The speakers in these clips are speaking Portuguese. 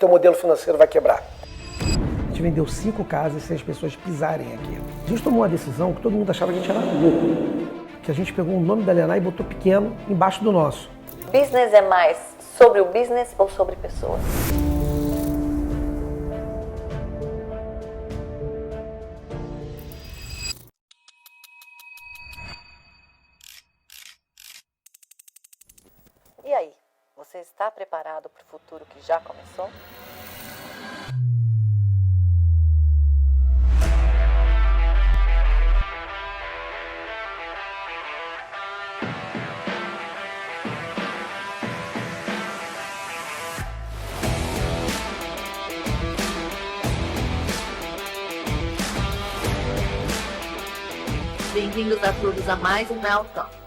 teu modelo financeiro vai quebrar. A gente vendeu 5 casas sem as pessoas pisarem aqui. A gente tomou uma decisão que todo mundo achava que a gente era louco. Que a gente pegou o nome da Lenai e botou pequeno embaixo do nosso. Business é mais sobre o business ou sobre pessoas? E aí, você está preparado para o futuro que já começou? Bem-vindos a todos a mais um Mel Talk.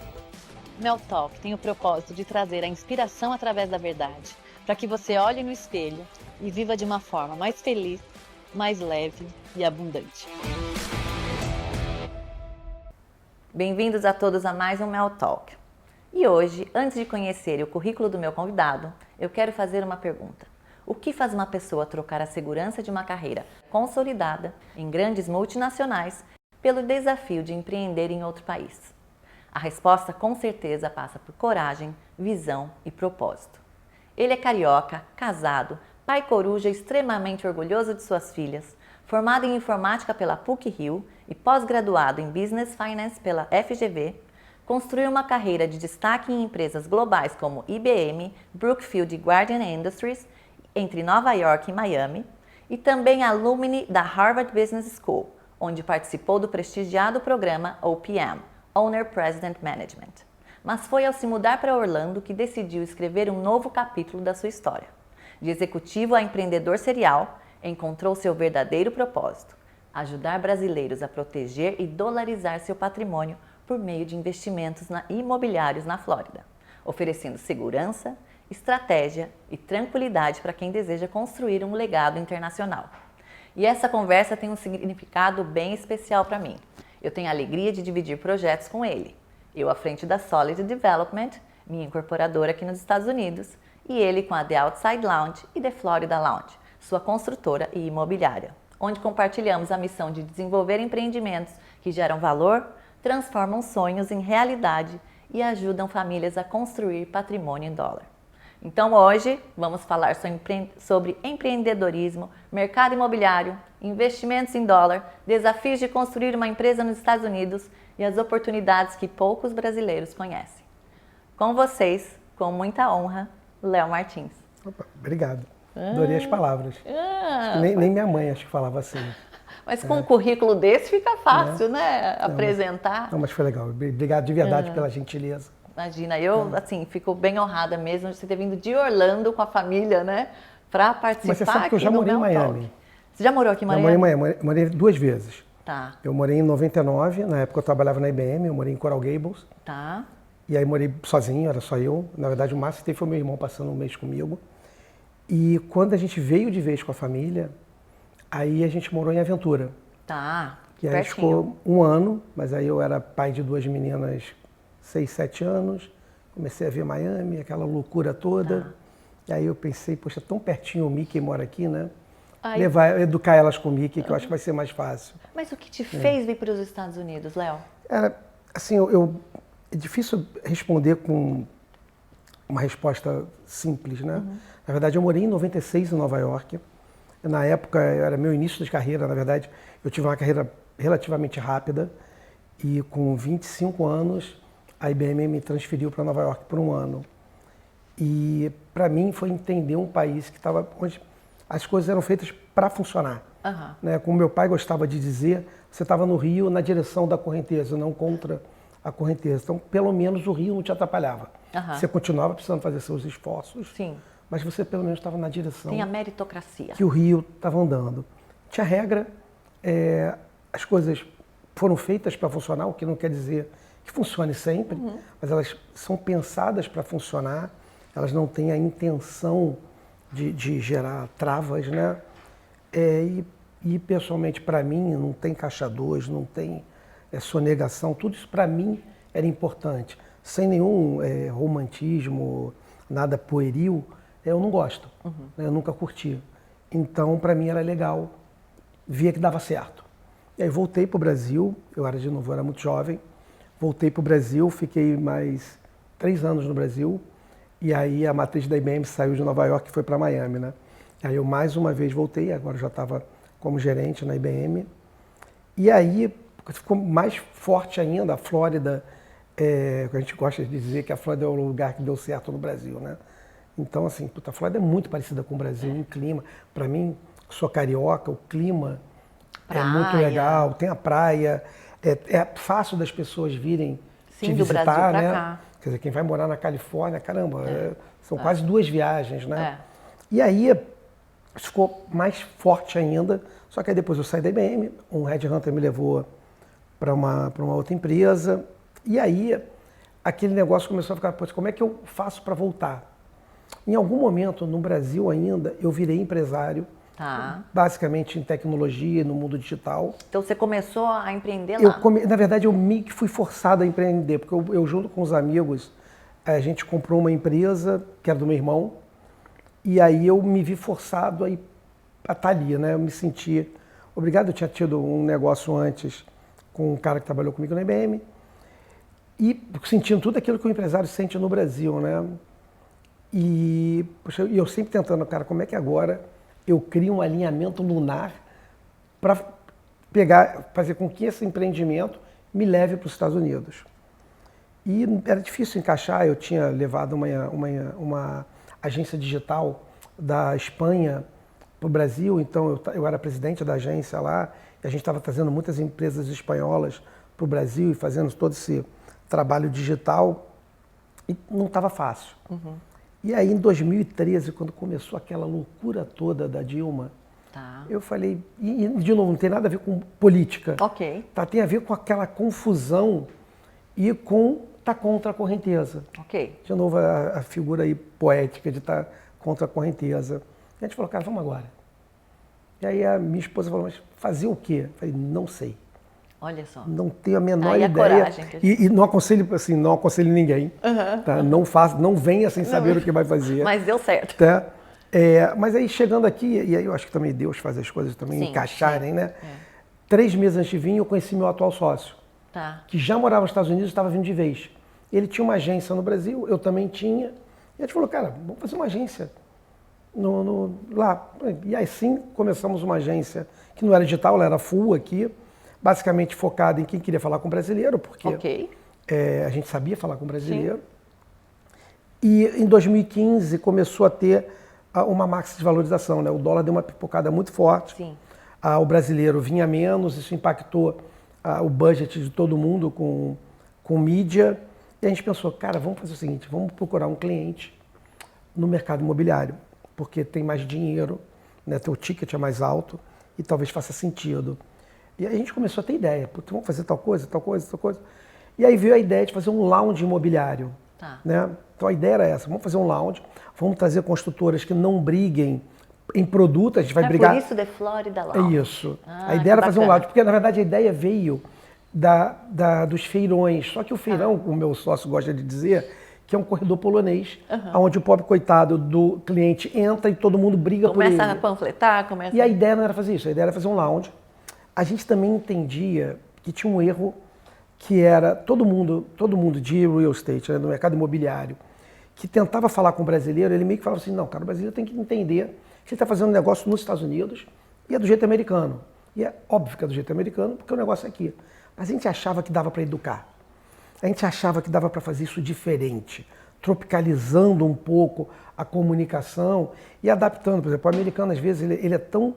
Mel Talk tem o propósito de trazer a inspiração através da verdade, para que você olhe no espelho e viva de uma forma mais feliz, mais leve e abundante. Bem-vindos a todos a mais um Mel Talk. E hoje, antes de conhecer o currículo do meu convidado, eu quero fazer uma pergunta. O que faz uma pessoa trocar a segurança de uma carreira consolidada em grandes multinacionais pelo desafio de empreender em outro país? A resposta com certeza passa por coragem, visão e propósito. Ele é carioca, casado, pai coruja extremamente orgulhoso de suas filhas, formado em informática pela PUC-Rio e pós-graduado em Business Finance pela FGV, construiu uma carreira de destaque em empresas globais como IBM, Brookfield e Guardian Industries, entre Nova York e Miami, e também alumni da Harvard Business School, onde participou do prestigiado programa OPM, Owner President Management. Mas foi ao se mudar para Orlando que decidiu escrever um novo capítulo da sua história. De executivo a empreendedor serial, encontrou seu verdadeiro propósito: ajudar brasileiros a proteger e dolarizar seu patrimônio por meio de investimentos imobiliários na Flórida, oferecendo segurança, estratégia e tranquilidade para quem deseja construir um legado internacional. E essa conversa tem um significado bem especial para mim. Eu tenho a alegria de dividir projetos com ele. Eu à frente da Solid Development, minha incorporadora aqui nos Estados Unidos, e ele com a The Outside Lounge e The Florida Lounge, sua construtora e imobiliária, onde compartilhamos a missão de desenvolver empreendimentos que geram valor, transformam sonhos em realidade e ajudam famílias a construir patrimônio em dólar. Então hoje vamos falar sobre empreendedorismo, mercado imobiliário, investimentos em dólar, desafios de construir uma empresa nos Estados Unidos e as oportunidades que poucos brasileiros conhecem. Com vocês, com muita honra, Léo Martins. Opa, obrigado. Adorei as palavras. Nem minha mãe acho que falava assim. Mas com um currículo desse fica fácil, né? Apresentar. Não, mas foi legal. Obrigado de verdade pela gentileza. Imagina, eu assim, fico bem honrada mesmo de você ter vindo de Orlando com a família, né? Para participar. Mas você sabe que eu já morei em Miami. Você já morou aqui em Miami? Eu morei em Miami, morei 2 vezes. Tá. Eu morei em 99, na época eu trabalhava na IBM, eu morei em Coral Gables. Tá. E aí morei sozinho, era só eu. Na verdade o máximo que teve foi meu irmão passando um mês comigo. E quando a gente veio de vez com a família, aí a gente morou em Aventura. Tá. E aí ficou 1 ano, mas aí eu era pai de 2 meninas 6, 7 anos, comecei a ver Miami, aquela loucura toda. Tá. E aí eu pensei, poxa, tão pertinho o Mickey mora aqui, né? Educar elas com o Mickey, que eu acho que vai ser mais fácil. Mas o que te fez vir para os Estados Unidos, Léo? Assim, é difícil responder com uma resposta simples, né? Na verdade, eu morei em 96 em Nova York. Na época, era meu início de carreira, na verdade, eu tive uma carreira relativamente rápida. E com 25 anos, a IBM me transferiu para Nova York por 1 ano. E para mim foi entender um país que estava onde as coisas eram feitas para funcionar. Né? Como meu pai gostava de dizer, você estava no rio na direção da correnteza, não contra a correnteza. Então, pelo menos o rio não te atrapalhava. Você continuava precisando fazer seus esforços, sim, mas você pelo menos estava na direção. Tem a meritocracia. Que o rio estava andando. Tinha regra, as coisas foram feitas para funcionar, o que não quer dizer que funcione sempre, mas elas são pensadas para funcionar, elas não têm a intenção de gerar travas, né? E pessoalmente para mim não tem caixa 2, não tem sonegação, tudo isso para mim era importante. Sem nenhum romantismo, nada pueril, eu não gosto, né? Eu nunca curti. Então, para mim era legal, via que dava certo. E aí voltei para o Brasil, eu era muito jovem, voltei para o Brasil, fiquei mais 3 anos no Brasil, e aí a matriz da IBM saiu de Nova York e foi para Miami, né? E aí eu mais uma vez voltei, agora já estava como gerente na IBM, e aí ficou mais forte ainda a Flórida, a gente gosta de dizer que a Flórida é o lugar que deu certo no Brasil, né? Então, assim, a Flórida é muito parecida com o Brasil em clima. Para mim, sou carioca, o clima é muito legal, tem a praia, é fácil das pessoas virem te do visitar, Brasil pra né? cá. Quer dizer, quem vai morar na Califórnia, caramba, são quase 2 viagens, né? É. E aí, isso ficou mais forte ainda, só que aí depois eu saí da IBM, um headhunter me levou para uma outra empresa, e aí aquele negócio começou a ficar, pô, como é que eu faço para voltar? Em algum momento, no Brasil ainda, eu virei empresário, basicamente em tecnologia, no mundo digital. Então você começou a empreender lá? Na verdade, eu meio que fui forçado a empreender, porque eu junto com os amigos, a gente comprou uma empresa, que era do meu irmão, e aí eu me vi forçado a estar ali, né? Eu me senti obrigado, eu tinha tido um negócio antes com um cara que trabalhou comigo na IBM, e sentindo tudo aquilo que o empresário sente no Brasil, né? E poxa, eu sempre tentando, cara, como é que agora eu crio um alinhamento lunar para fazer com que esse empreendimento me leve para os Estados Unidos. E era difícil encaixar, eu tinha levado uma agência digital da Espanha para o Brasil, então eu era presidente da agência lá, e a gente estava trazendo muitas empresas espanholas para o Brasil e fazendo todo esse trabalho digital, e não estava fácil. E aí, em 2013, quando começou aquela loucura toda da Dilma, eu falei, e de novo, não tem nada a ver com política. Ok. Tem a ver com aquela confusão e com estar contra a correnteza. Ok. De novo, a figura aí poética de estar contra a correnteza. E a gente falou, cara, vamos agora. E aí a minha esposa falou, mas fazer o quê? Eu falei, não sei. Olha só. Não tenho a menor ideia. Coragem que a gente... E não aconselho, assim, não aconselho ninguém. Tá? Não venha sem saber o que vai fazer. Mas deu certo. Tá? Mas aí chegando aqui, e aí eu acho que também Deus faz as coisas também encaixarem, né? 3 meses antes de vir, eu conheci meu atual sócio, que já morava nos Estados Unidos e estava vindo de vez. Ele tinha uma agência no Brasil, eu também tinha. E a gente falou, cara, vamos fazer uma agência lá. E aí sim, começamos uma agência que não era digital, ela era full aqui, basicamente focada em quem queria falar com brasileiro, porque a gente sabia falar com brasileiro. Sim. E em 2015 começou a ter uma máxima de valorização, né? O dólar deu uma pipocada muito forte. Sim. O brasileiro vinha menos, isso impactou o budget de todo mundo com mídia. E a gente pensou, cara, vamos fazer o seguinte, vamos procurar um cliente no mercado imobiliário, porque tem mais dinheiro, né? Teu ticket é mais alto e talvez faça sentido. E aí a gente começou a ter ideia, vamos fazer tal coisa, tal coisa, tal coisa. E aí veio a ideia de fazer um lounge imobiliário. Né? Então a ideia era essa, vamos fazer um lounge, vamos trazer construtoras que não briguem em produto, a gente vai brigar... Por isso The Florida Lounge. É isso. A ideia era fazer um lounge, porque na verdade a ideia veio dos feirões, só que o feirão, o meu sócio gosta de dizer, que é um corredor polonês, onde o pobre coitado do cliente entra e todo mundo briga por ele. Começa a panfletar, E a ideia não era fazer isso, a ideia era fazer um lounge. A gente também entendia que tinha um erro que era todo mundo de real estate, né, no mercado imobiliário, que tentava falar com o brasileiro, ele meio que falava assim, não, cara, o brasileiro tem que entender que ele está fazendo um negócio nos Estados Unidos e é do jeito americano. E é óbvio que é do jeito americano, porque o negócio é aqui. Mas a gente achava que dava para educar. A gente achava que dava para fazer isso diferente, tropicalizando um pouco a comunicação e adaptando. Por exemplo, o americano, às vezes, ele é tão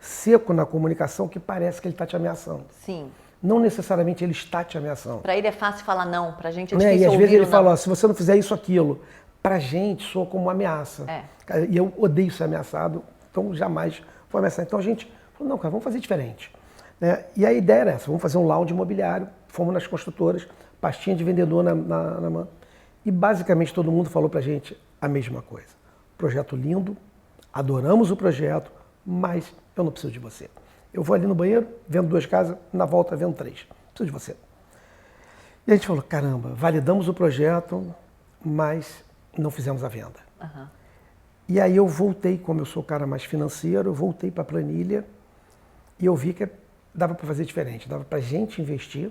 seco na comunicação que parece que ele está te ameaçando. Sim. Não necessariamente ele está te ameaçando. Para ele é fácil falar não, para a gente é difícil E às vezes ele não. fala, se você não fizer isso, aquilo. Para a gente soa como uma ameaça. E eu odeio ser ameaçado, então jamais vou ameaçar. Então a gente falou, não, cara, vamos fazer diferente. Né? E a ideia era essa, vamos fazer um lounge imobiliário, fomos nas construtoras, pastinha de vendedor na mão. E basicamente todo mundo falou para a gente a mesma coisa. Projeto lindo, adoramos o projeto, mas eu não preciso de você. Eu vou ali no banheiro, vendo 2 casas, na volta vendo 3. Preciso de você. E a gente falou, caramba, validamos o projeto, mas não fizemos a venda. E aí eu voltei, como eu sou o cara mais financeiro, eu voltei para a planilha e eu vi que dava para fazer diferente, dava para a gente investir.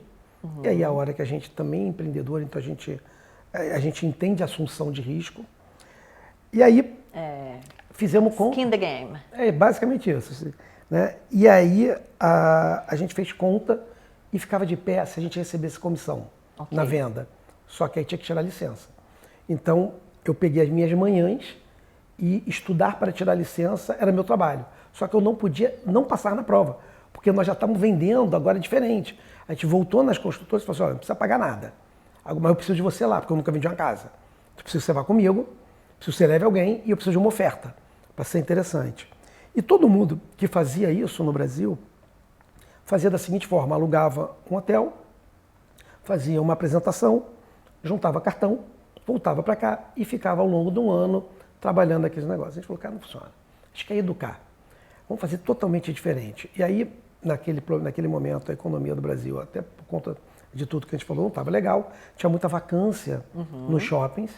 E aí a hora que a gente também é empreendedor, então a gente entende a assunção de risco. E aí fizemos conta. Skin the game. É basicamente isso. Né? E aí a gente fez conta e ficava de pé se a gente recebesse comissão na venda. Só que aí tinha que tirar licença. Então eu peguei as minhas manhãs e estudar para tirar licença era meu trabalho. Só que eu não podia não passar na prova, porque nós já estávamos vendendo, agora é diferente. A gente voltou nas construtoras e falou assim, olha, não precisa pagar nada. Mas eu preciso de você lá, porque eu nunca vendi uma casa. Eu preciso que você vá comigo, preciso que você leve alguém e eu preciso de uma oferta, para ser interessante. E todo mundo que fazia isso no Brasil, fazia da seguinte forma, alugava um hotel, fazia uma apresentação, juntava cartão, voltava para cá e ficava ao longo de um ano trabalhando aqueles negócios. A gente falou, cara, não funciona. A gente quer educar. Vamos fazer totalmente diferente. E aí, naquele momento, a economia do Brasil, até por conta de tudo que a gente falou, não estava legal. Tinha muita vacância nos shoppings.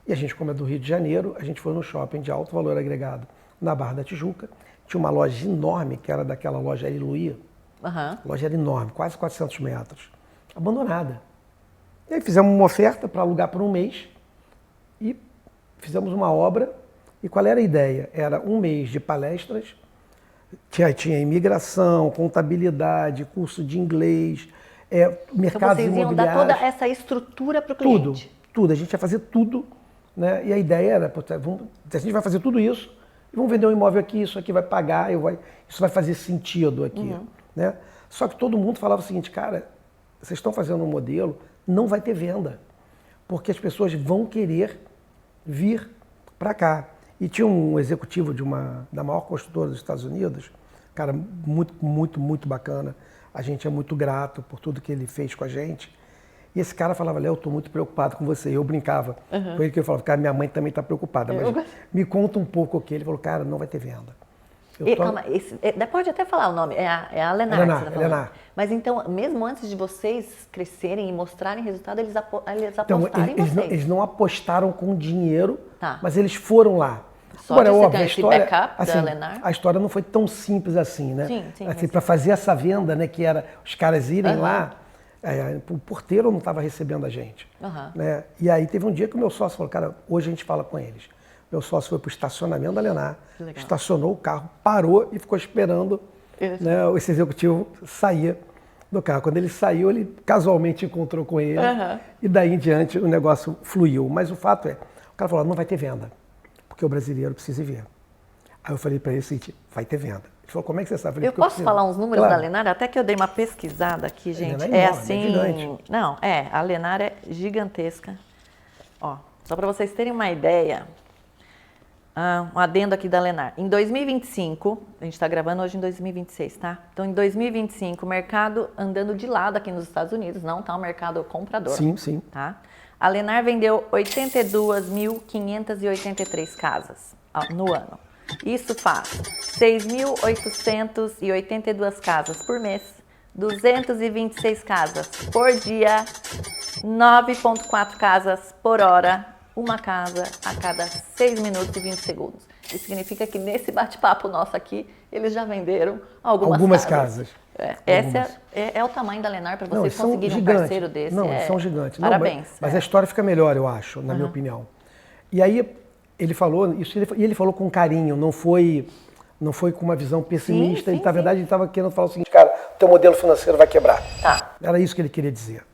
E a gente, como é do Rio de Janeiro, a gente foi no shopping de alto valor agregado na Barra da Tijuca. Tinha uma loja enorme, que era daquela loja Aleluia. A loja era enorme, quase 400 metros. Abandonada. E aí fizemos uma oferta para alugar por um mês e fizemos uma obra. E qual era a ideia? Era um mês de palestras, tinha imigração, contabilidade, curso de inglês, mercados então vocês iam dar toda essa estrutura para o cliente? Tudo. A gente ia fazer tudo. Né? E a ideia era, a gente vai fazer tudo isso e vamos vender um imóvel aqui, isso aqui vai pagar, isso vai fazer sentido aqui. Né? Só que todo mundo falava o seguinte, cara, vocês estão fazendo um modelo, não vai ter venda, porque as pessoas vão querer vir para cá. E tinha um executivo da maior construtora dos Estados Unidos, cara muito, muito, muito bacana. A gente é muito grato por tudo que ele fez com a gente. E esse cara falava, Léo, eu estou muito preocupado com você. E eu brincava com ele, que eu falava, cara, minha mãe também está preocupada. Mas me conta um pouco o que ele falou, cara, não vai ter venda. Calma, pode até falar o nome, é a Lenar. Lenar. Mas então, mesmo antes de vocês crescerem e mostrarem resultado, eles apostaram em vocês? Eles não apostaram com dinheiro, mas eles foram lá. Só agora, de óbvio, a história, da Lenar? A história não foi tão simples assim, né? Sim, assim, para fazer essa venda, né, que era os caras irem lá, o porteiro não estava recebendo a gente. Né? E aí teve um dia que o meu sócio falou, cara, hoje a gente fala com eles. Meu sócio foi para o estacionamento da Lenar, estacionou o carro, parou e ficou esperando né, esse executivo sair do carro. Quando ele saiu, ele casualmente encontrou com ele e daí em diante o negócio fluiu. Mas o fato é, o cara falou, não vai ter venda, porque o brasileiro precisa ver. Aí eu falei para ele o seguinte, vai ter venda. Ele falou, como é que você sabe? Eu posso falar uns números da Lenar? Até que eu dei uma pesquisada aqui, gente. É assim... Não, a Lenar é gigantesca. Ó, só para vocês terem uma ideia... um adendo aqui da Lenar. Em 2025, a gente está gravando hoje em 2026, tá? Então, em 2025, o mercado andando de lado aqui nos Estados Unidos, não tá? O mercado comprador. Sim. Tá? A Lenar vendeu 82.583 casas no ano. Isso faz 6.882 casas por mês, 226 casas por dia, 9,4 casas por hora, uma casa a cada 6 minutos e 20 segundos. Isso significa que nesse bate-papo nosso aqui, eles já venderam algumas casas. Esse é o tamanho da Lenar para vocês conseguirem um parceiro desse. Não, eles são gigantes. Parabéns. Mas a história fica melhor, eu acho, na minha opinião. E aí ele falou isso, e ele falou com carinho, não foi com uma visão pessimista. Na verdade, ele estava querendo falar o seguinte, cara, o teu modelo financeiro vai quebrar. Era isso que ele queria dizer.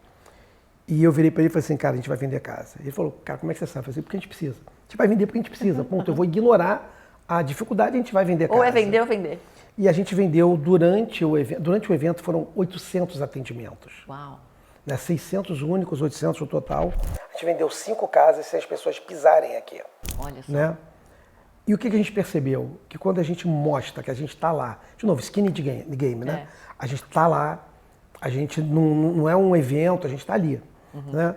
E eu virei para ele e falei assim, cara, a gente vai vender casa. Ele falou, cara, como é que você sabe? Eu falei assim, porque a gente precisa. A gente vai vender porque a gente precisa, ponto. Eu vou ignorar a dificuldade e a gente vai vender casa. Ou é vender ou vender. E a gente vendeu, durante o evento foram 800 atendimentos. Uau! 600 únicos, 800 no total. A gente vendeu 5 casas sem as pessoas pisarem aqui. Olha só. Né? E o que a gente percebeu? Que quando a gente mostra que a gente está lá, de novo, skin de game, né? A gente está lá, a gente não é um evento, a gente está ali. Né?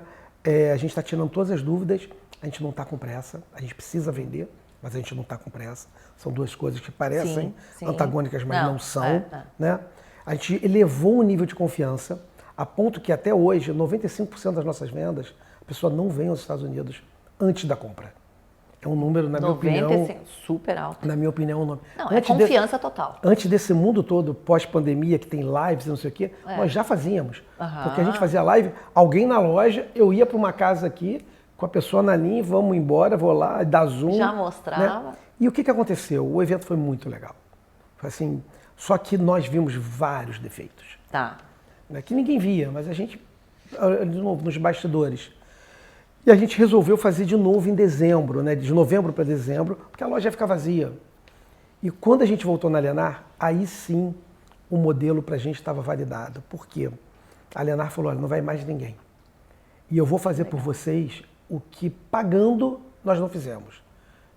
A gente está tirando todas as dúvidas, a gente não está com pressa, a gente precisa vender, mas a gente não está com pressa. São duas coisas que parecem antagônicas, mas não são. Né? A gente elevou o nível de confiança a ponto que até hoje 95% das nossas vendas, a pessoa não vem aos Estados Unidos antes da compra. É um número, na minha 95, opinião... super alto. Na minha opinião, é um número. Não, é confiança total. Antes desse mundo todo, pós-pandemia, que tem lives e não sei o quê, nós já fazíamos. Porque a gente fazia live, alguém na loja, eu ia para uma casa aqui, com a pessoa na linha, vamos embora, vou lá, dar zoom. Já mostrava. Né? E o que aconteceu? O evento foi muito legal. Foi assim, só que nós vimos vários defeitos. Tá. Né? Que ninguém via, mas a gente, de novo, nos bastidores. E a gente resolveu fazer de novo em dezembro, né? De novembro para dezembro, porque a loja ia ficar vazia. E quando a gente voltou na Alienar, aí sim o modelo para a gente estava validado. Por quê? A Alienar falou, olha, não vai mais ninguém. E eu vou fazer por vocês o que pagando nós não fizemos.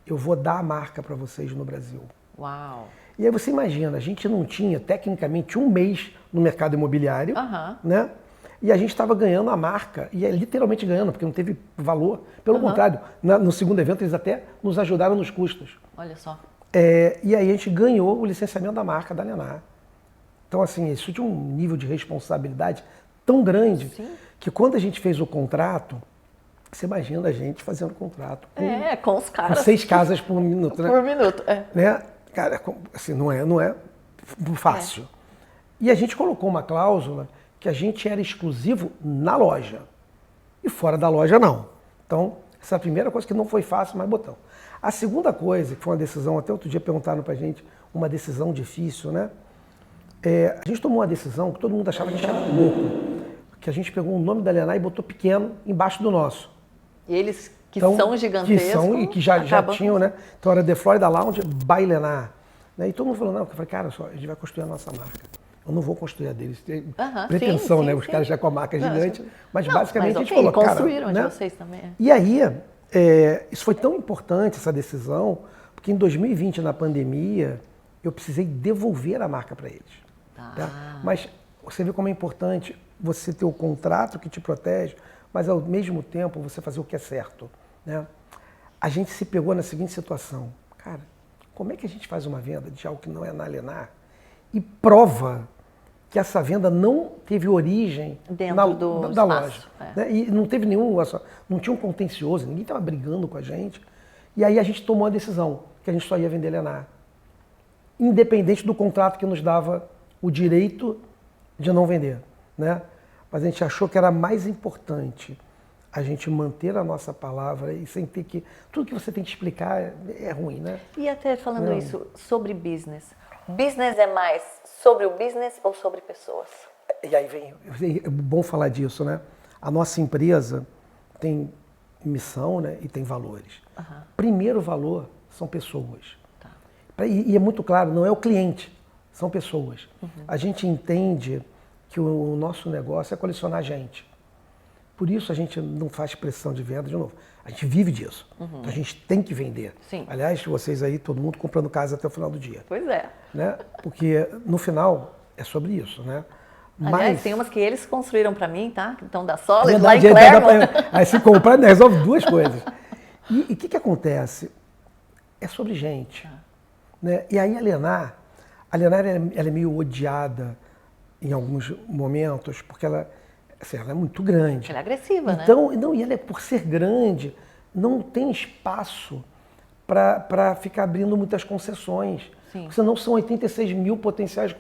Eu vou dar a marca para vocês no Brasil. Uau! E aí você imagina, a gente não tinha, tecnicamente, um mês no mercado imobiliário, né? E a gente estava ganhando a marca, e é literalmente ganhando, porque não teve valor. Pelo contrário, no segundo evento eles até nos ajudaram nos custos. Olha só. E aí a gente ganhou o licenciamento da marca da Alienar. Então, assim, isso tinha um nível de responsabilidade tão grande que quando a gente fez o contrato, você imagina a gente fazendo contrato com os caras. com 6 casas por minuto, né? Por minuto, Né? Cara, assim, não é fácil. E a gente colocou uma cláusula que a gente era exclusivo na loja. E fora da loja, não. Então, essa é a primeira coisa que não foi fácil, mas botão. A segunda coisa, que foi uma decisão, até outro dia perguntaram pra gente, uma decisão difícil, né? A gente tomou uma decisão que todo mundo achava que a gente era louco. Que a gente pegou o nome da Alienar e botou pequeno embaixo do nosso. E eles que são gigantescos. Que são e que já tinham, né? Então era The Florida Lounge by Alienar. Né? E todo mundo falou, não, eu falei, cara, só, a gente vai construir a nossa marca. Eu não vou construir a deles. Tem pretensão, né? Os caras já com a marca gigante. Mas basicamente a gente falou, cara... construíram de né? vocês também. E aí, isso foi tão importante, essa decisão, porque em 2020, na pandemia, eu precisei devolver a marca para eles. Tá? Mas você vê como é importante você ter o contrato que te protege, mas ao mesmo tempo você fazer o que é certo. Né? A gente se pegou na seguinte situação. Cara, como é que a gente faz uma venda de algo que não é na Alienar e prova que essa venda não teve origem dentro da loja? Né? E não teve não tinha um contencioso, ninguém estava brigando com a gente. E aí a gente tomou a decisão que a gente só ia vender Alienar. Independente do contrato que nos dava o direito de não vender. Né? Mas a gente achou que era mais importante a gente manter a nossa palavra e sem ter que... Tudo que você tem que explicar é ruim, né? E até falando isso, sobre business. Business é mais sobre o business ou sobre pessoas? E aí é bom falar disso, né? A nossa empresa tem missão, né? E tem valores. Primeiro valor são pessoas. E é muito claro, não é o cliente, são pessoas. A gente entende que o nosso negócio é colecionar gente. Por isso a gente não faz pressão de venda, de novo. A gente vive disso. Então a gente tem que vender. Sim. Aliás, vocês aí, todo mundo comprando casa até o final do dia. Pois é. Né? Porque no final é sobre isso, né? Aliás, tem umas que eles construíram para mim, tá? Que estão da Solid, lá em Clermont. Aí se comprar, resolve 2 coisas. E o que acontece? É sobre gente. Né? E aí a Alienar ela é meio odiada em alguns momentos, porque ela é muito grande. Ela é agressiva, então, né? E ela, por ser grande, não tem espaço para ficar abrindo muitas concessões. Sim. Senão são 86 mil potenciais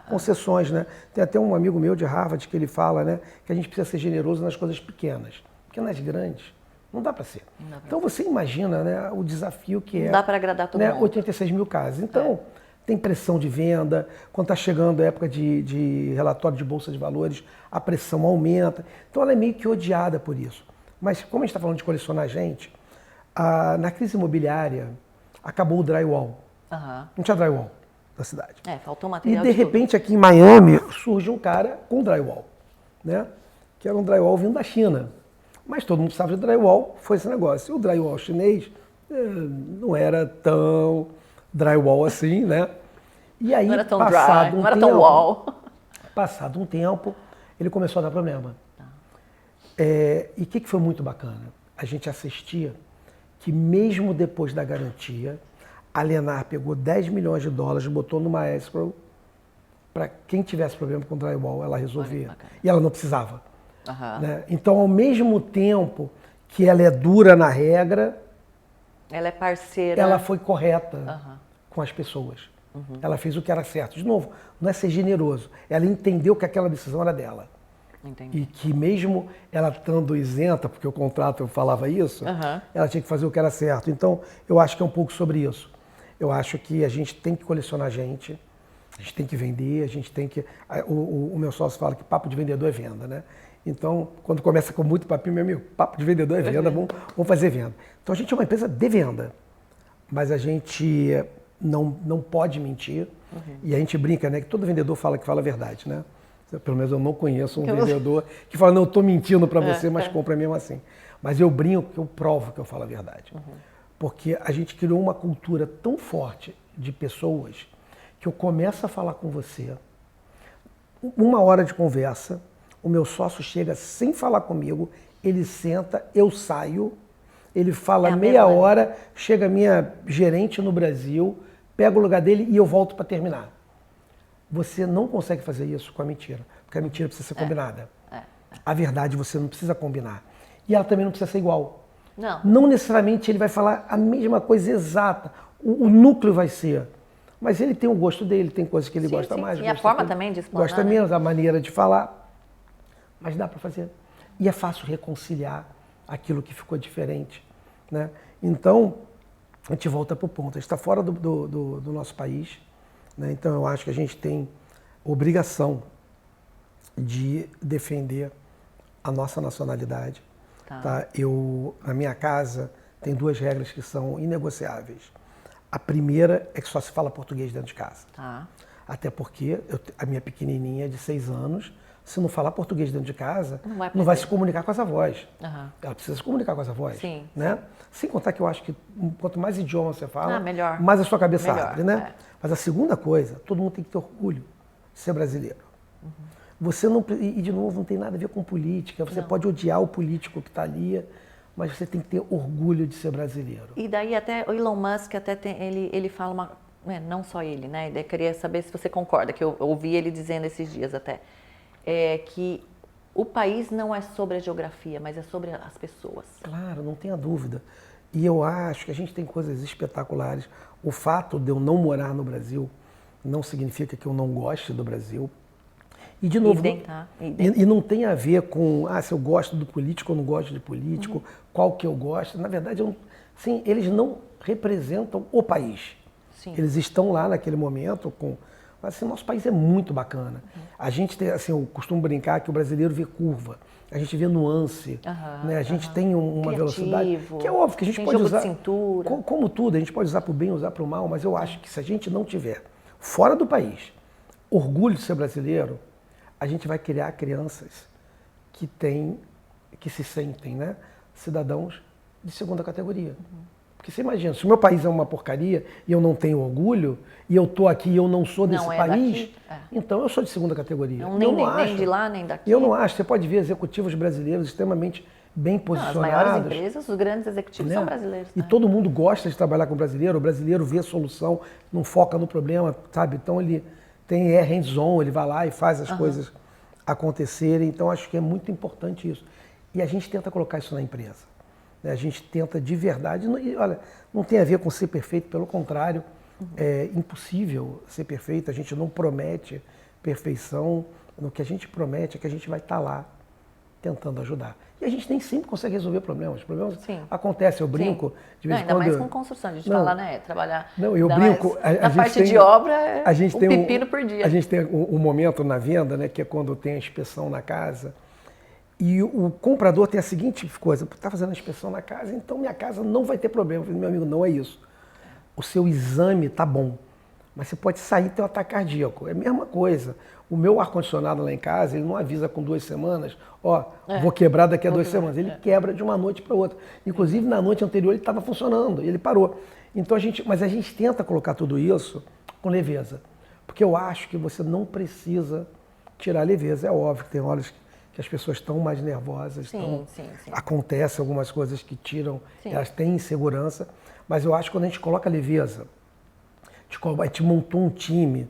concessões. Né? Tem até um amigo meu de Harvard que ele fala, né, que a gente precisa ser generoso nas coisas pequenas, porque nas grandes não dá para ser. Então você imagina, né, o desafio que não dá para agradar todo mundo. 86 mil casas. Então, tem pressão de venda, quando está chegando a época de relatório de bolsa de valores, a pressão aumenta. Então ela é meio que odiada por isso. Mas como a gente está falando de colecionar gente, na crise imobiliária acabou o drywall. Não tinha drywall na cidade. Faltou material. E de repente aqui em Miami surge um cara com drywall, né? Que era um drywall vindo da China. Mas todo mundo sabe que o drywall foi esse negócio. E o drywall chinês não era tão drywall assim, né? E aí, não era tão dry, não era tão wall. Passado um tempo, ele começou a dar problema. E o que foi muito bacana? A gente assistia que mesmo depois da garantia, a Alienar pegou 10 milhões de dólares, botou numa escrow, para quem tivesse problema com drywall, ela resolvia. E ela não precisava. Né? Então, ao mesmo tempo que ela é dura na regra, Ela é parceira. Ela foi correta Uhum. com as pessoas. Ela fez o que era certo. De novo, não é ser generoso. Ela entendeu que aquela decisão era dela. Entendi. E que mesmo ela estando isenta, porque o contrato falava isso, ela tinha que fazer o que era certo. Então, eu acho que é um pouco sobre isso. Eu acho que a gente tem que colecionar gente, a gente tem que vender, a gente tem que... O meu sócio fala que papo de vendedor é venda, né? Então, quando começa com muito papinho, meu amigo, papo de vendedor é venda, vamos fazer venda. Então, a gente é uma empresa de venda, mas a gente não pode mentir. E a gente brinca, né? Que todo vendedor fala que fala a verdade, né? Pelo menos eu não conheço um vendedor que fala, não, eu estou mentindo para você, mas compra mesmo assim. Mas eu brinco que eu provo que eu falo a verdade. Porque a gente criou uma cultura tão forte de pessoas que eu começo a falar com você, 1 hora de conversa, o meu sócio chega sem falar comigo, ele senta, eu saio, ele fala meia hora, chega a minha gerente no Brasil, pega o lugar dele e eu volto para terminar. Você não consegue fazer isso com a mentira, porque a mentira precisa ser combinada. A verdade você não precisa combinar. E ela também não precisa ser igual. Não necessariamente ele vai falar a mesma coisa exata. O núcleo vai ser. Mas ele tem o gosto dele, tem coisas que ele gosta mais. E a forma também de explanar. Gosta menos, a maneira de falar. Mas dá para fazer. E é fácil reconciliar aquilo que ficou diferente, né? Então, a gente volta para o ponto. A gente está fora do nosso país, né? Então, eu acho que a gente tem obrigação de defender a nossa nacionalidade. Tá? Na minha casa, tem 2 regras que são inegociáveis. A primeira é que só se fala português dentro de casa. Até porque a minha pequenininha de 6 anos, se não falar português dentro de casa, não vai se comunicar com as avós. Ela precisa se comunicar com as avós. Né? Sem contar que eu acho que quanto mais idioma você fala, mais a sua cabeça abre. Né? Mas a segunda coisa, todo mundo tem que ter orgulho de ser brasileiro. Você não, e de novo, não tem nada a ver com política. Você pode odiar o político que está ali, mas você tem que ter orgulho de ser brasileiro. E daí até o Elon Musk ele fala não só ele, né? Eu queria saber se você concorda, que eu ouvi ele dizendo esses dias até, que o país não é sobre a geografia, mas é sobre as pessoas. Claro, não tenha dúvida. E eu acho que a gente tem coisas espetaculares. O fato de eu não morar no Brasil não significa que eu não goste do Brasil. E de novo, e não tem a ver com se eu gosto do político ou não gosto de político, qual que eu gosto. Na verdade, eles não representam o país. Eles estão lá naquele momento mas assim, nosso país é muito bacana. A gente tem, assim, eu costumo brincar que o brasileiro vê curva, a gente vê nuance, né? A gente tem uma velocidade que é óbvio que a gente pode usar de cintura. Como tudo, a gente pode usar para o bem, usar para o mal, mas eu acho que se a gente não tiver fora do país orgulho de ser brasileiro, a gente vai criar crianças que se sentem, né, cidadãos de segunda categoria. Porque você imagina, se o meu país é uma porcaria e eu não tenho orgulho, e eu estou aqui e eu não sou desse país, então eu sou de segunda categoria. Nem de lá, nem daqui. Eu não acho. Você pode ver executivos brasileiros extremamente bem posicionados. As maiores empresas, os grandes executivos são brasileiros. E todo mundo gosta de trabalhar com o brasileiro vê a solução, não foca no problema, sabe? Então ele tem hands-on, ele vai lá e faz as coisas acontecerem. Então acho que é muito importante isso. E a gente tenta colocar isso na empresa. Né? A gente tenta de verdade. E, olha, não tem a ver com ser perfeito, pelo contrário, é impossível ser perfeito. A gente não promete perfeição. O que a gente promete é que a gente vai estar lá tentando ajudar. E a gente nem sempre consegue resolver problemas. Os problemas acontecem, eu brinco. De vez ainda quando, mais com construção, a gente fala, né? Trabalhar. Não, eu brinco. Na parte de obra, um pepino por dia. A gente tem um momento na venda, né? Que é quando tem a inspeção na casa. E o comprador tem a seguinte coisa: está fazendo a inspeção na casa, então minha casa não vai ter problema. Eu falei, meu amigo, não é isso. O seu exame tá bom, mas você pode sair e ter um ataque cardíaco. É a mesma coisa. O meu ar-condicionado lá em casa, ele não avisa com 2 semanas, vou quebrar daqui a 2 semanas. Ele quebra de uma noite para outra. Inclusive, na noite anterior ele estava funcionando, ele parou. Então mas a gente tenta colocar tudo isso com leveza. Porque eu acho que você não precisa tirar a leveza. É óbvio que tem horas que as pessoas estão mais nervosas, acontecem algumas coisas que tiram, elas têm insegurança, mas eu acho que quando a gente coloca leveza, a gente montou um time,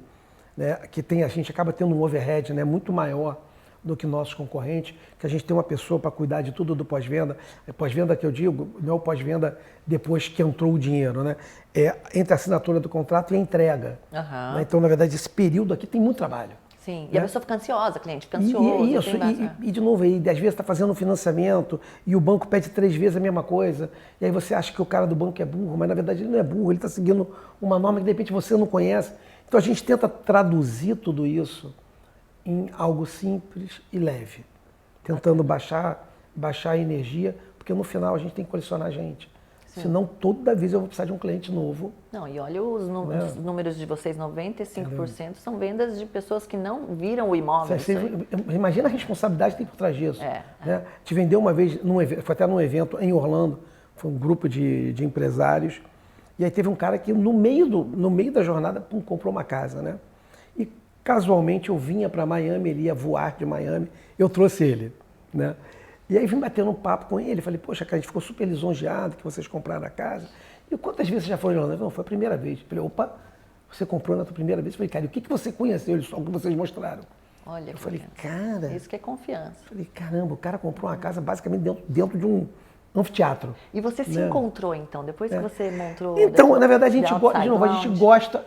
né, que a gente acaba tendo um overhead, né, muito maior do que nossos concorrentes, que a gente tem uma pessoa para cuidar de tudo do pós-venda. Pós-venda que eu digo, não é o pós-venda depois que entrou o dinheiro, né? É entre a assinatura do contrato e a entrega. Né? Então, na verdade, esse período aqui tem muito trabalho. Sim, e né? a pessoa fica ansiosa, cliente fica ansioso. E de novo, aí, às vezes está fazendo um financiamento e o banco pede 3 vezes a mesma coisa, e aí você acha que o cara do banco é burro, mas na verdade ele não é burro, ele está seguindo uma norma que de repente você não conhece. Então a gente tenta traduzir tudo isso em algo simples e leve, tentando baixar a energia, porque no final a gente tem que colecionar gente. Sim. Senão toda vez eu vou precisar de um cliente novo. Não, e olha os números de vocês, 95% são vendas de pessoas que não viram o imóvel. Imagina a responsabilidade que tem por trás disso. Né? Te vendeu uma vez, foi até num evento em Orlando, foi um grupo de empresários, e aí teve um cara que no meio da jornada comprou uma casa, né? E casualmente eu vinha para Miami, ele ia voar de Miami, eu trouxe ele, né? E aí vim batendo um papo com ele, falei, poxa, cara, a gente ficou super lisonjeado que vocês compraram a casa. E quantas vezes você já foi em Orlando? Não, foi a primeira vez. Falei, opa, você comprou na tua primeira vez? Falei, cara, e o que você conheceu? Só o que vocês mostraram. Olha, eu falei, cara... Isso que é confiança. Falei, caramba, o cara comprou uma casa basicamente dentro de um anfiteatro. E você se encontrou, então, depois que você montou... Então, na verdade, a gente gosta...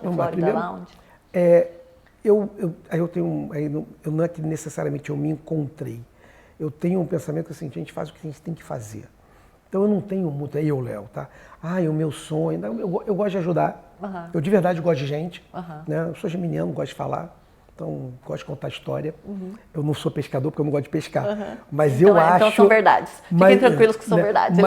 Eu não é que necessariamente eu me encontrei. Eu tenho um pensamento assim, a gente faz o que a gente tem que fazer. Então eu não tenho muito, aí eu, Léo, tá? O meu sonho, eu gosto de ajudar. Eu de verdade gosto de gente. Né? Eu sou geminiano, gosto de falar. Então, gosto de contar história. Eu não sou pescador porque eu não gosto de pescar. Mas então, eu acho... Então são verdades. Fiquem tranquilos que são verdades.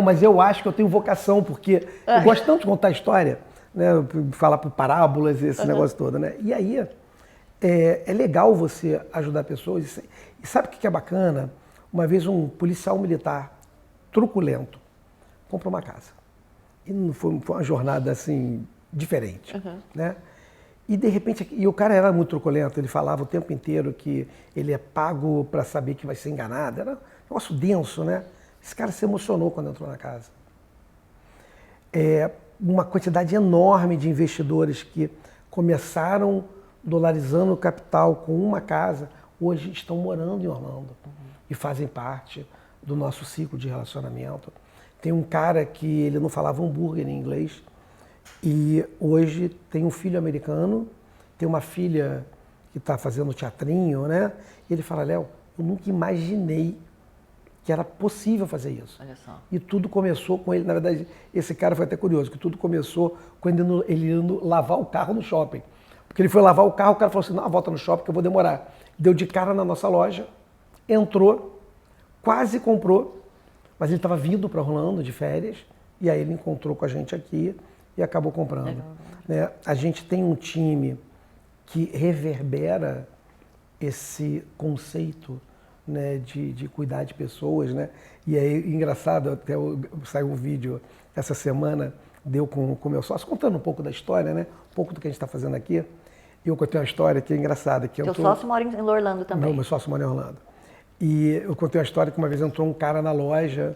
Mas eu acho que eu tenho vocação, porque eu gosto tanto de contar história, né? Falar por parábolas, esse negócio todo, né? E aí, é legal você ajudar pessoas. E sabe o que é bacana? Uma vez um policial militar truculento comprou uma casa. E foi uma jornada assim, diferente. Né? E de repente, o cara era muito truculento, ele falava o tempo inteiro que ele é pago para saber que vai ser enganado. Era um negócio denso, né? Esse cara se emocionou quando entrou na casa. Uma quantidade enorme de investidores que começaram dolarizando o capital com uma casa, hoje estão morando em Orlando e fazem parte do nosso ciclo de relacionamento. Tem um cara que ele não falava hambúrguer em inglês e hoje tem um filho americano, tem uma filha que está fazendo teatrinho, né? E ele fala, Léo, eu nunca imaginei que era possível fazer isso. Olha só. E tudo começou com ele, na verdade, esse cara foi até curioso, que tudo começou quando ele indo lavar o carro no shopping. Porque ele foi lavar o carro, o cara falou assim, não, volta no shopping que eu vou demorar. Deu de cara na nossa loja, entrou, quase comprou, mas ele estava vindo para Orlando de férias, e aí ele encontrou com a gente aqui e acabou comprando. Né? A gente tem um time que reverbera esse conceito, né, de cuidar de pessoas, né? E aí, engraçado, até saiu um vídeo essa semana, deu com o meu sócio, contando um pouco da história, né? Um pouco do que a gente está fazendo aqui. E eu contei uma história que é engraçada. Teu sócio mora em Orlando também? Não, meu sócio mora em Orlando. E eu contei uma história que uma vez entrou um cara na loja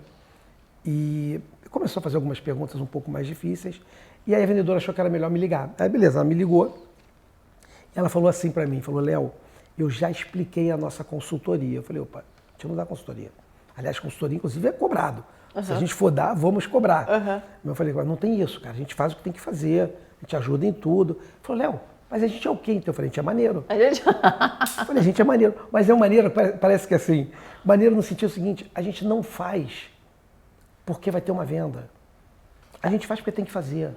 e começou a fazer algumas perguntas um pouco mais difíceis. E aí a vendedora achou que era melhor me ligar. Aí beleza, ela me ligou. E ela falou assim para mim, falou, Léo, eu já expliquei a nossa consultoria. Eu falei, opa, a gente não dá consultoria. Aliás, consultoria inclusive é cobrado. Se a gente for dar, vamos cobrar. Mas eu falei, não tem isso, cara. A gente faz o que tem que fazer, a gente ajuda em tudo. Ele falou, Léo, mas a gente é o quê? Então eu falei, a gente é maneiro. Eu falei, a gente é maneiro. Mas é um maneiro, parece que assim, maneiro no sentido seguinte, a gente não faz porque vai ter uma venda. A gente faz porque tem que fazer.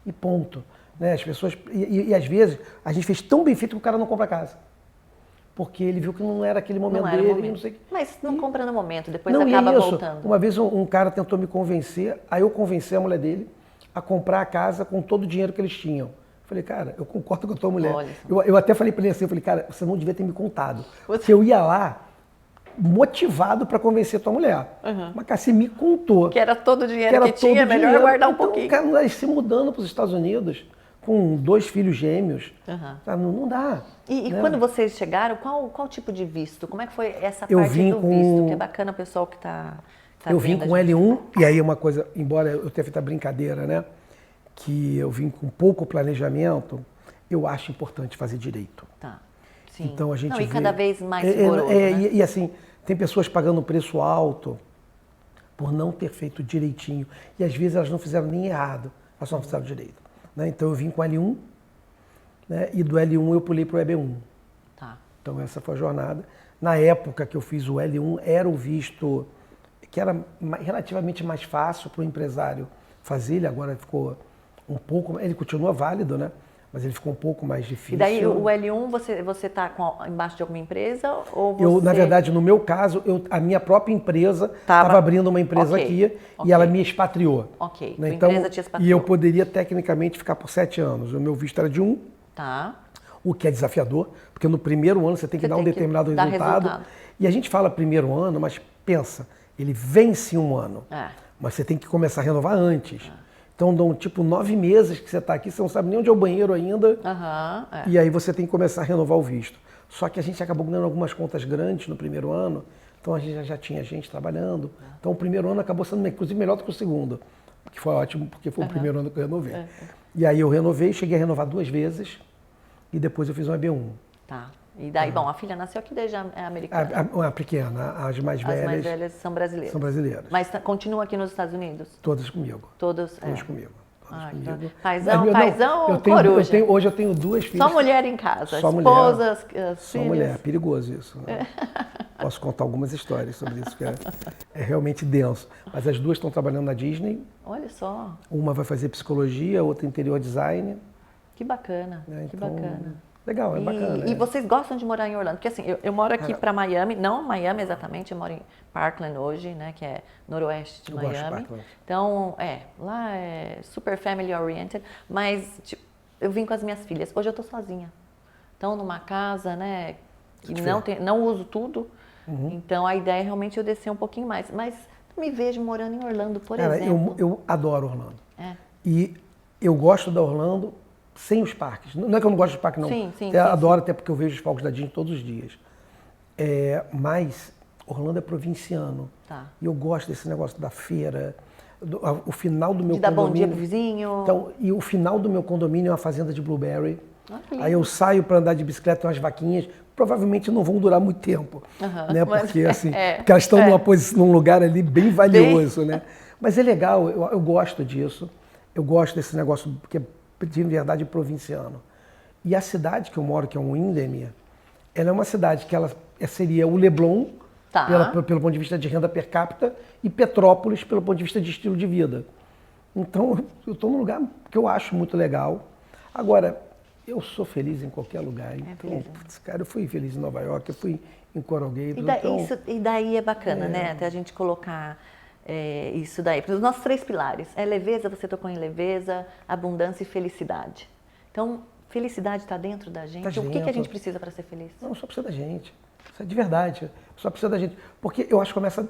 E ponto. Né? As pessoas, e às vezes, a gente fez tão bem feito que o cara não compra casa. Porque ele viu que não era aquele momento dele. Não sei o que. Mas não compra no momento, depois acaba voltando. Uma vez um cara tentou me convencer, aí eu convenci a mulher dele a comprar a casa com todo o dinheiro que eles tinham. Falei, cara, eu concordo com a tua mulher. Eu até falei para ele assim, eu falei, cara, você não devia ter me contado. Porque eu ia lá motivado para convencer a tua mulher. Mas, cara, você me contou. Que era todo o dinheiro que tinha, melhor guardar um pouquinho. Cara, nós se mudando para os Estados Unidos com 2 filhos gêmeos, não dá. E né? Quando vocês chegaram, qual tipo de visto? Como é que foi essa parte do visto? Que é bacana o pessoal que está eu vim com L1, e aí uma coisa, embora eu tenha feito a brincadeira, né? Que eu vim com pouco planejamento, eu acho importante fazer direito. Tá. Sim. Então a gente Não, e vê... cada vez mais rigoroso, né? E assim, tem pessoas pagando preço alto por não ter feito direitinho. E às vezes elas não fizeram nem errado, elas só não fizeram direito. Né? Então eu vim com L1, né? E do L1 eu pulei para o EB1. Tá. Então essa foi a jornada. Na época que eu fiz o L1, era o visto que era relativamente mais fácil para o empresário fazer, ele agora ficou um pouco, ele continua válido, né? Mas ele ficou um pouco mais difícil. E daí o L1 você está embaixo de alguma empresa ou você... Eu, na verdade, no meu caso, a minha própria empresa estava abrindo uma empresa aqui e ela me expatriou. Ok, né? a Então, empresa te expatriou. E eu poderia tecnicamente ficar por 7 anos. O meu visto era de 1, Tá. o que é desafiador, porque no primeiro ano você tem que dar um determinado resultado. E a gente fala primeiro ano, mas pensa, ele vence em 1 ano, mas você tem que começar a renovar antes. Então dão tipo 9 meses que você está aqui, você não sabe nem onde é o banheiro ainda. E aí você tem que começar a renovar o visto. Só que a gente acabou ganhando algumas contas grandes no primeiro ano, então a gente já tinha gente trabalhando. Então o primeiro ano acabou sendo inclusive melhor do que o segundo, que foi ótimo, porque foi o primeiro ano que eu renovei. E aí eu renovei, cheguei a renovar 2 vezes e depois eu fiz um EB1. Tá. E daí, bom, a filha nasceu aqui, daí já é americana. A pequena, as mais velhas. As mais velhas são brasileiras. São brasileiras. Mas continua aqui nos Estados Unidos? Todas comigo. Todas Comigo. Então, paizão ou coruja? Hoje eu tenho 2 filhas. Só mulher em casa, só esposas, mulher. Só filhos. mulher, perigoso isso. Né? Posso contar algumas histórias sobre isso, que é realmente denso. Mas as 2 estão trabalhando na Disney. Olha só. Uma vai fazer psicologia, outra interior design. Que bacana, Então, que bacana. Legal, é bacana. E vocês gostam de morar em Orlando? Porque assim, eu moro aqui para Miami, não Miami exatamente, eu moro em Parkland hoje, né, que é noroeste de Miami. Gosto de Parkland. Então, lá é super family oriented, mas tipo, eu vim com as minhas filhas. Hoje eu tô sozinha. Então, numa casa, né, que não uso tudo. Então, a ideia é realmente eu descer um pouquinho mais. Mas me vejo morando em Orlando, por exemplo. Eu adoro Orlando. E eu gosto da Orlando sem os parques. Não é que eu não gosto dos parques, não. Sim, adoro, até porque eu vejo os fogos da Disney todos os dias. Mas Orlando é provinciano. Tá. E eu gosto desse negócio da feira. O final do meu de dar condomínio... bom dia pro vizinho. Então, e o final do meu condomínio é uma fazenda de blueberry. Que Aí eu saio para andar de bicicleta, tem umas vaquinhas, provavelmente não vão durar muito tempo. Né? Porque, assim, porque elas estão num lugar ali bem valioso. Né? Mas é legal, eu gosto disso. Eu gosto desse negócio, porque de verdade provinciano. E a cidade que eu moro, que é um Windermere, ela é uma cidade que ela seria o Leblon, pelo ponto de vista de renda per capita, e Petrópolis, pelo ponto de vista de estilo de vida. Então, eu estou num lugar que eu acho muito legal. Agora, eu sou feliz em qualquer lugar. Então, cara, eu fui feliz em Nova York, eu fui em Coral Gables. E daí é bacana, né? Até a gente colocar isso daí. Os nossos 3 pilares. Leveza, você tocou em leveza, abundância e felicidade. Então, felicidade está dentro da gente. O que a gente precisa para ser feliz? Não, só precisa da gente. De verdade. Só precisa da gente. Porque eu acho que começa...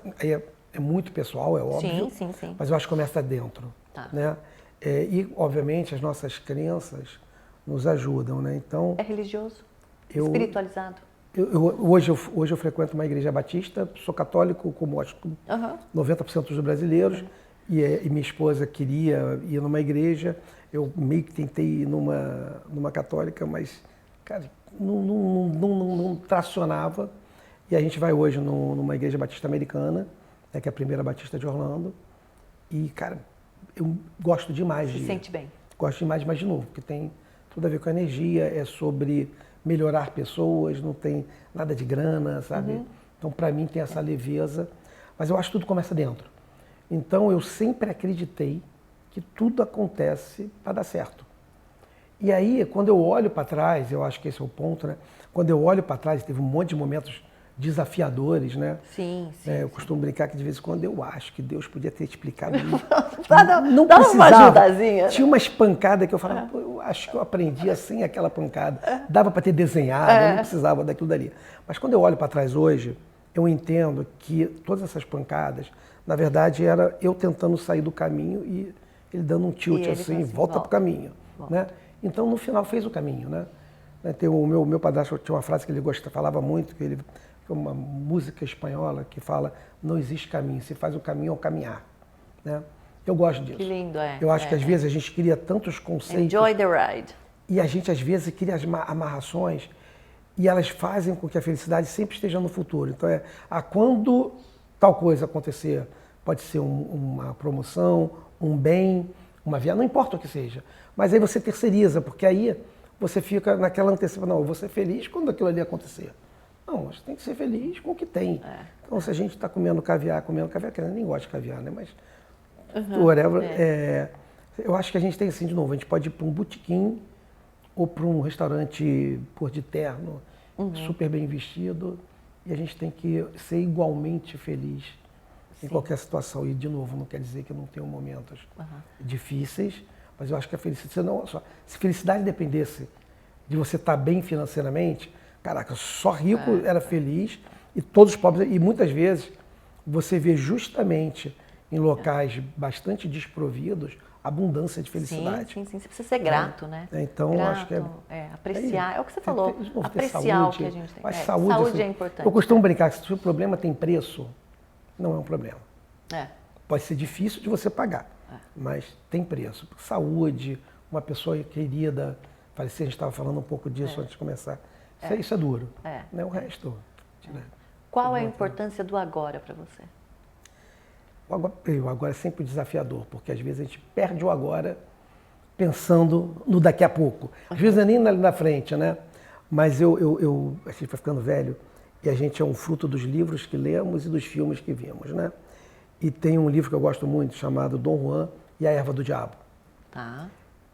É muito pessoal, é óbvio. Sim. Mas eu acho que começa dentro. Tá. Né? E, obviamente, as nossas crenças nos ajudam. Né? Então, é religioso? Espiritualizado? Hoje eu frequento uma igreja batista, sou católico, como acho que 90% dos brasileiros, e minha esposa queria ir numa igreja, eu meio que tentei ir numa católica, mas, cara, não tracionava. E a gente vai hoje numa igreja batista americana, né, que é a primeira batista de Orlando, e, cara, eu gosto demais de ir. Se sente bem? Gosto demais, mas de novo, porque tem tudo a ver com a energia, é sobre melhorar pessoas, não tem nada de grana, sabe? Então, para mim, tem essa leveza. Mas eu acho que tudo começa dentro. Então, eu sempre acreditei que tudo acontece para dar certo. E aí, quando eu olho para trás, eu acho que esse é o ponto, né? Quando eu olho para trás, teve um monte de momentos desafiadores, né? Sim. Eu costumo brincar que de vez em quando eu acho que Deus podia ter explicado isso. Não precisava. Uma ajudazinha. Tinha umas pancadas que eu falava, pô, eu acho que eu aprendi assim aquela pancada. Dava para ter desenhado, eu não precisava daquilo dali. Mas quando eu olho para trás hoje, eu entendo que todas essas pancadas, na verdade, era eu tentando sair do caminho e ele dando um tilt assim, volta para o caminho. Né? Então, no final, fez o caminho. Né? Tem o meu padrasto tinha uma frase que ele falava muito, que ele... uma música espanhola que fala não existe caminho, se faz o caminho ao caminhar. Né? Eu gosto disso. Que lindo, Eu acho que às vezes a gente cria tantos conceitos. Enjoy the ride. E a gente às vezes cria as amarrações e elas fazem com que a felicidade sempre esteja no futuro. Então, quando tal coisa acontecer, pode ser uma promoção, um bem, uma viagem, não importa o que seja. Mas aí você terceiriza, porque aí você fica naquela antecipação, não, eu vou ser feliz quando aquilo ali acontecer. Não, você tem que ser feliz com o que tem. Então, se a gente está comendo caviar, que eu nem gosto de caviar, né? Mas, whatever, eu acho que a gente tem assim, de novo, a gente pode ir para um botequim ou para um restaurante por de terno, super bem vestido, e a gente tem que ser igualmente feliz em qualquer situação. E, de novo, não quer dizer que eu não tenho momentos difíceis, mas eu acho que a felicidade, se felicidade dependesse de você estar bem financeiramente, caraca, só rico era feliz e todos os pobres, e muitas vezes você vê justamente em locais bastante desprovidos abundância de felicidade. Sim. Você precisa ser grato, né? Então, grato, acho que apreciar. É o que você falou, apreciar saúde, o que a gente tem. Saúde assim, é importante. Eu costumo brincar que se o problema tem preço, não é um problema. Pode ser difícil de você pagar, mas tem preço. Saúde, uma pessoa querida, parecia, a gente estava falando um pouco disso antes de começar. Isso é duro. Né? O resto. Né? Qual é a importância do agora para você? O agora é sempre desafiador, porque às vezes a gente perde o agora pensando no daqui a pouco. Às vezes não é nem na frente, né? Mas a gente vai ficando velho e a gente é um fruto dos livros que lemos e dos filmes que vimos, né? E tem um livro que eu gosto muito chamado Dom Juan e a Erva do Diabo.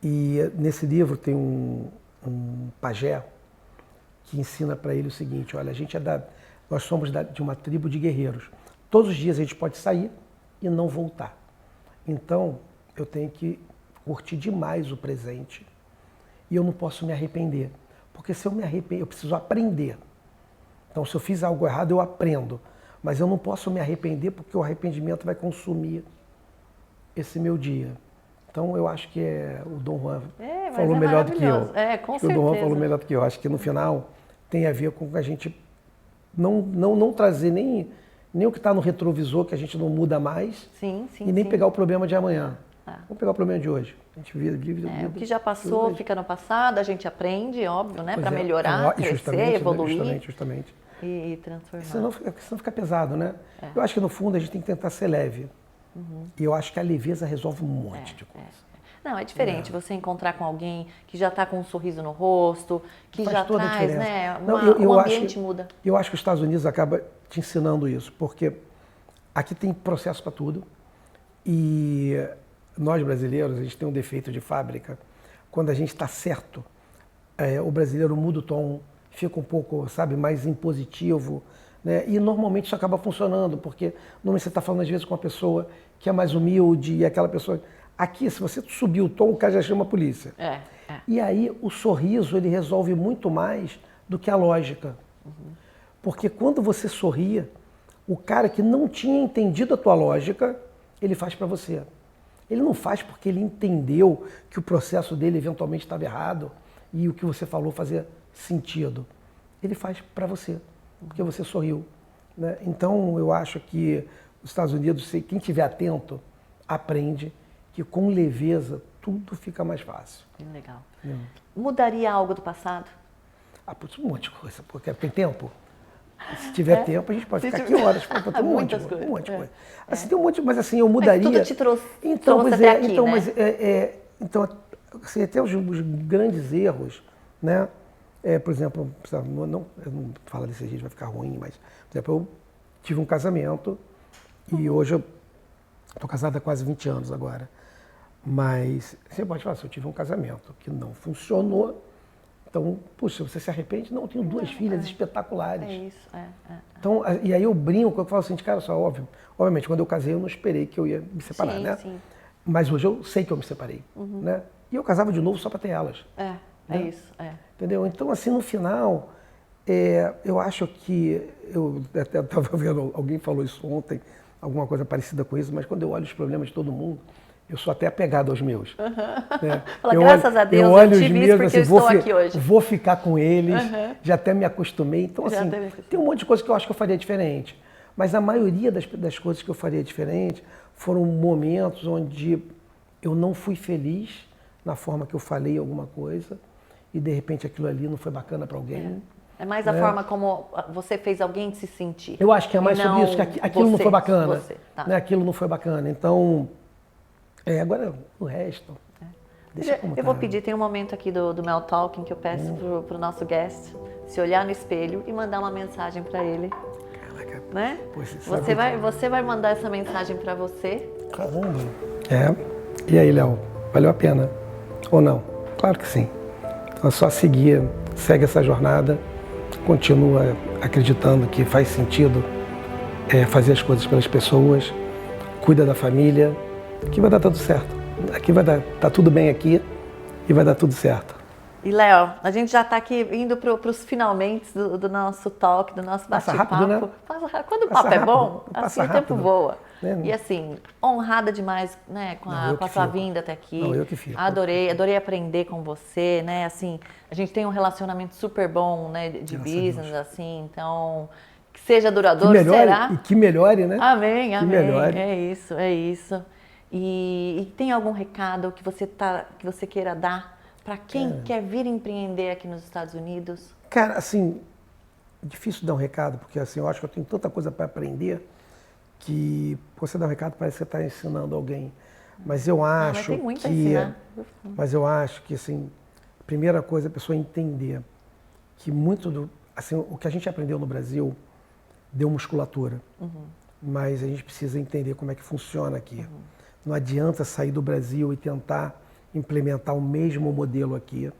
E nesse livro tem um pajé que ensina para ele o seguinte: olha, nós somos de uma tribo de guerreiros. Todos os dias a gente pode sair e não voltar. Então, eu tenho que curtir demais o presente e eu não posso me arrepender. Porque se eu me arrepender, eu preciso aprender. Então, se eu fiz algo errado, eu aprendo. Mas eu não posso me arrepender porque o arrependimento vai consumir esse meu dia. Então, eu acho que o Dom Juan falou melhor do que eu. Com certeza. O Dom Juan falou melhor do que eu. Acho que no final tem a ver com a gente não trazer nem o que está no retrovisor, que a gente não muda mais, e nem pegar o problema de amanhã. Vamos pegar o problema de hoje. A gente vive o que já passou fica no passado, a gente aprende, óbvio, né, para melhorar, crescer, evoluir. Justamente. E transformar. Senão fica pesado, né? Eu acho que no fundo a gente tem que tentar ser leve. E eu acho que a leveza resolve um monte de coisa. Não, é diferente você encontrar com alguém que já está com um sorriso no rosto, que já traz, né? O ambiente muda. Eu acho que os Estados Unidos acaba te ensinando isso, porque aqui tem processo para tudo e nós brasileiros, a gente tem um defeito de fábrica. Quando a gente está certo, o brasileiro muda o tom, fica um pouco, mais impositivo, né? E normalmente isso acaba funcionando, porque normalmente você está falando às vezes com uma pessoa que é mais humilde e aquela pessoa... Aqui, se você subir o tom, o cara já chama a polícia. E aí, o sorriso, ele resolve muito mais do que a lógica. Porque quando você sorria, o cara que não tinha entendido a tua lógica, ele faz para você. Ele não faz porque ele entendeu que o processo dele eventualmente estava errado e o que você falou fazia sentido. Ele faz para você, porque você sorriu. Né? Então, eu acho que os Estados Unidos, quem estiver atento, aprende que com leveza tudo fica mais fácil. Legal. Mudaria algo do passado? Um monte de coisa, porque tem tempo. Se tiver tempo, a gente pode ficar aqui horas. Tem um monte de coisa. Assim, tem um monte, mas assim, eu mudaria. Mas tudo te trouxe até aqui, né? Então, assim, até os grandes erros, né? Por exemplo, eu não falo desse jeito, vai ficar ruim, mas, por exemplo, eu tive um casamento e hoje eu estou casado há quase 20 anos agora. Mas você pode falar, se eu tive um casamento que não funcionou, então, puxa, você se arrepende? Não, eu tenho duas filhas espetaculares. Isso. Então, e aí eu brinco, eu falo assim, cara, só obviamente, quando eu casei eu não esperei que eu ia me separar, né? Sim. Mas hoje eu sei que eu me separei, né? E eu casava de novo só para ter elas. É isso. Entendeu? Então, assim, no final, eu acho que, eu até estava vendo, alguém falou isso ontem, alguma coisa parecida com isso, mas quando eu olho os problemas de todo mundo, eu sou até apegado aos meus. Né? Fala, graças a Deus, eu tive isso porque eu estou aqui hoje. Vou ficar com eles, já até me acostumei. Então, assim, tem um monte de coisa que eu acho que eu faria diferente. Mas a maioria das coisas que eu faria diferente foram momentos onde eu não fui feliz na forma que eu falei alguma coisa e, de repente, aquilo ali não foi bacana para alguém. É mais a forma como você fez alguém se sentir. Eu acho que é mais sobre isso, que aquilo não foi bacana. Tá. Né? Aquilo não foi bacana. Então, agora o resto. Deixa como eu vou pedir, tem um momento aqui do Mel Talking que eu peço pro nosso guest se olhar no espelho e mandar uma mensagem para ele. Caraca. Né? Poxa, você vai mandar essa mensagem para você. Caramba. E aí, Léo? Valeu a pena? Ou não? Claro que sim. Então é só segue essa jornada, continua acreditando que faz sentido fazer as coisas pelas pessoas, cuida da família, que vai dar tudo certo. Aqui tá tudo bem aqui e vai dar tudo certo. E Léo, a gente já está aqui indo para os finalmente do nosso talk, do nosso bate-papo. Passa rápido, né? Quando o papo é bom, passa assim o tempo rápido. voa. E assim, honrada demais, né, com a sua vinda até aqui. Não, eu que fico. Adorei aprender com você, né? Assim, a gente tem um relacionamento super bom, né, de business, assim, então que seja duradouro, será? E que melhore, né? Amém. Que melhore. É isso. E tem algum recado que você queira dar para quem quer vir empreender aqui nos Estados Unidos? Cara, assim, é difícil dar um recado, porque assim, eu acho que eu tenho tanta coisa para aprender que você dar um recado parece que você está ensinando alguém. Mas eu acho mas tem muito a ensinar. Mas eu acho que, assim, a primeira coisa é a pessoa entender que o que a gente aprendeu no Brasil deu musculatura. Mas a gente precisa entender como é que funciona aqui. Não adianta sair do Brasil e tentar implementar o mesmo modelo aqui.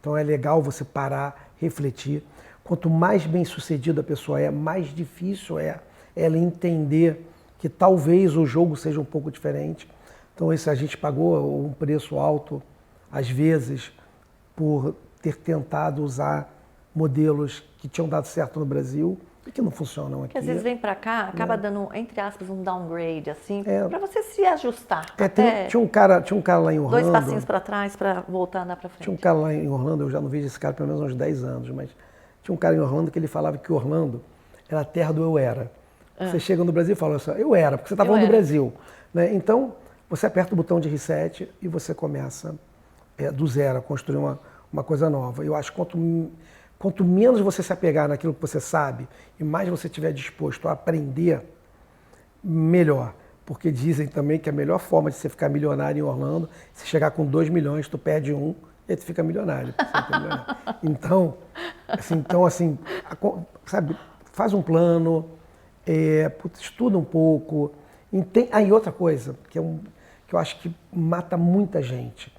Então é legal você parar, refletir. Quanto mais bem sucedida a pessoa é, mais difícil é ela entender que talvez o jogo seja um pouco diferente. Então a gente pagou um preço alto, às vezes, por ter tentado usar modelos que tinham dado certo no Brasil e que não funcionam aqui. Porque às vezes vem para cá, acaba dando, entre aspas, um downgrade, assim, para você se ajustar. Tinha um cara lá em Orlando. 2 passinhos para trás para voltar a andar para frente. Tinha um cara lá em Orlando, eu já não vejo esse cara pelo menos há uns 10 anos, mas tinha um cara em Orlando que ele falava que Orlando era a terra do eu era. Você chega no Brasil e fala assim, eu era, porque você está falando do Brasil. Né? Então, você aperta o botão de reset e você começa do zero a construir uma coisa nova. Eu acho que quanto menos você se apegar naquilo que você sabe e mais você estiver disposto a aprender, melhor. Porque dizem também que a melhor forma de você ficar milionário em Orlando, se chegar com 2 milhões, tu perde 1 e tu fica milionário. Então, sabe, faz um plano, estuda um pouco. E outra coisa, que eu acho que mata muita gente,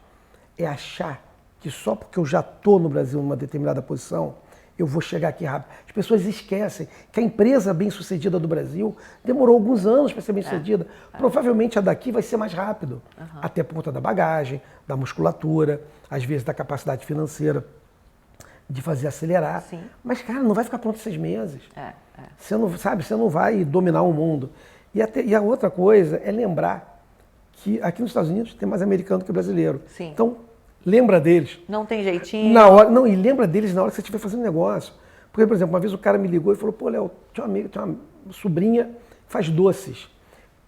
é achar que só porque eu já estou no Brasil numa determinada posição, eu vou chegar aqui rápido. As pessoas esquecem que a empresa bem-sucedida do Brasil demorou alguns anos para ser bem-sucedida. Provavelmente a daqui vai ser mais rápido. Até por conta da bagagem, da musculatura, às vezes da capacidade financeira de fazer acelerar. Sim. Mas, cara, não vai ficar pronto em 6 meses. Você não vai dominar o mundo. E a outra coisa é lembrar que aqui nos Estados Unidos tem mais americano que brasileiro. Sim. Então, lembra deles. Não tem jeitinho. E lembra deles na hora que você estiver fazendo negócio. Porque, por exemplo, uma vez o cara me ligou e falou, pô, Léo, tinha uma sobrinha que faz doces.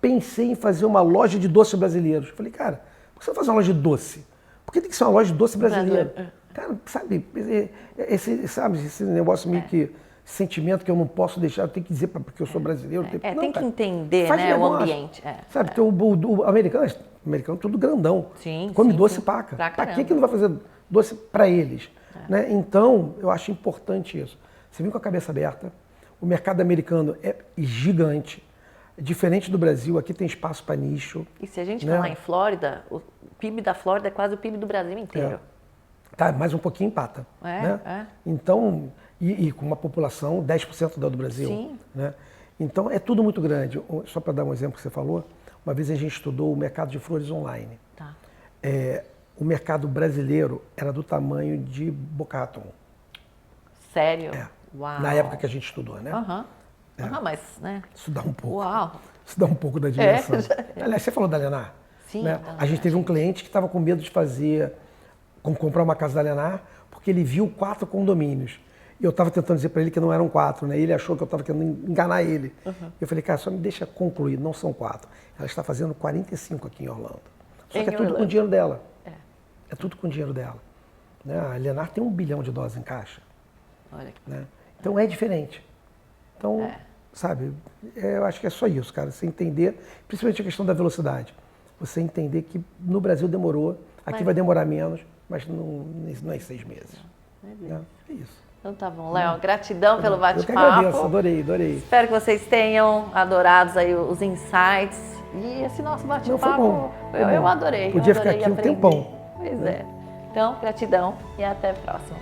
Pensei em fazer uma loja de doces brasileiros. Falei, cara, por que você não faz uma loja de doce? Por que tem que ser uma loja de doce brasileiro? Cara, sabe, esse negócio meio que sentimento que eu não posso deixar, eu tenho que dizer porque eu sou brasileiro. Tem que entender, né, o ambiente. Sabe, porque o americano é tudo grandão. Sim, come doce paca. Pra que não vai fazer doce para eles? Né? Então, eu acho importante isso. Você vem com a cabeça aberta, o mercado americano é gigante, diferente do Brasil, aqui tem espaço para nicho. E se a gente falar em Flórida, o PIB da Flórida é quase o PIB do Brasil inteiro. Tá, mais um pouquinho empata. Então, e com uma população 10% da do Brasil. Sim. Né? Então, é tudo muito grande. Só para dar um exemplo que você falou, uma vez a gente estudou o mercado de flores online. Tá. O mercado brasileiro era do tamanho de Boca Raton. Sério? Uau. Na época que a gente estudou, né? Mas, né? Isso dá um pouco. Uau. Isso dá um pouco da dimensão. Aliás, você falou da Lenar? Sim. Né? A gente teve um cliente que estava com medo de comprar uma casa da Lenar, porque ele viu 4 condomínios. E eu estava tentando dizer para ele que não eram 4, né? Ele achou que eu estava querendo enganar ele. Eu falei, cara, só me deixa concluir, não são 4. Ela está fazendo 45 aqui em Orlando. Só que é tudo com o dinheiro dela. É tudo com o dinheiro dela. Né? A Lenar tem $1 bilhão em caixa. Olha que... né? Então é diferente. Então, sabe, eu acho que é só isso, cara. Você entender, principalmente a questão da velocidade. Você entender que no Brasil demorou, aqui vai demorar menos, mas não é 6 meses. Né? É isso. Então tá bom, Léo, gratidão pelo Eu que bate-papo. agradeço, adorei. Espero que vocês tenham adorado aí os insights e esse nosso Não, foi bate-papo. bom. Eu adorei. Podia eu adorei ficar aqui um aprender. tempão. Pois é. Então, gratidão e até a próxima.